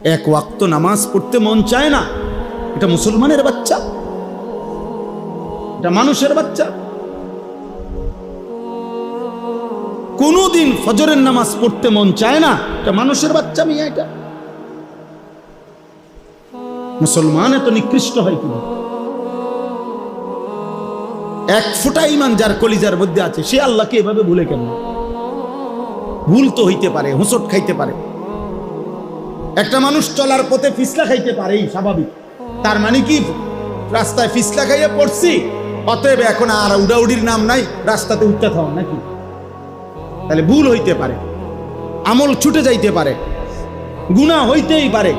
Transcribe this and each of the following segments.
এক ওয়াক্ত নামাজ পড়তে মন চায় না, এটা মুসলমানের বাচ্চা, এটা মানুষের বাচ্চা। কোনদিন ফজরের নামাজ পড়তে মন চায় না, এটা মানুষের বাচ্চা। মিয়া এটা মুসলমান এত নিকৃষ্ট হয় কিনা? এক ফোঁটা ঈমান যার কলিজার মধ্যে আছে সে আল্লাহকে এভাবে ভুলে কেন? ভুল তো হইতে পারে, হোঁচট খাইতে পারে। একটা মানুষ চলার পথে ফিসলা খাইতে পারে, স্বাভাবিক। তার মানে কি রাস্তায় ফিসলা খাইয়ে পড়ছি, অতএব এখন আর উড়াউড়ির নাম নাই, রাস্তাতে উঠতে থাও নাকি? তাহলে ভুল হইতে পারে, আমল ছুটে যাইতে পারে, গুনাহ হইতেই পারে,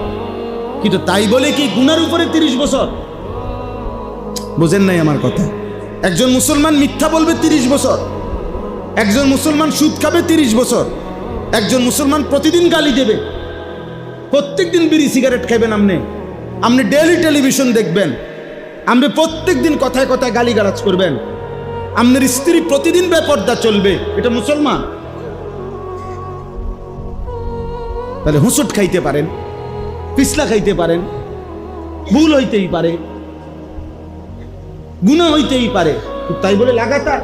কিন্তু তাই বলে কি গুনার উপরে 30 বছর? বুঝেন নাই আমার কথা? একজন মুসলমান মিথ্যা বলবে 30 বছর, একজন মুসলমান সুদ খাবে 30 বছর, একজন মুসলমান প্রতিদিন গালি দেবে, প্রত্যেকদিন বিড়ি সিগারেট খাবেন, আপনি ডেইলি টেলিভিশন দেখবেন, আপনি প্রত্যেকদিন কথায় কথায় গালিগালাজ করবেন, আপনার স্ত্রী প্রতিদিন বেপর্দা চলবে, এটা মুসলমান? তাহলে হুঁচট খাইতে পারেন, পিছলা খাইতে পারেন, ভুল হইতেই পারে, গুনাহ হইতেই পারে, তাই বলে লাগাতার।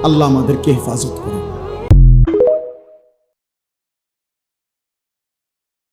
আল্লাহ আমাদেরকে হেফাজত করুন।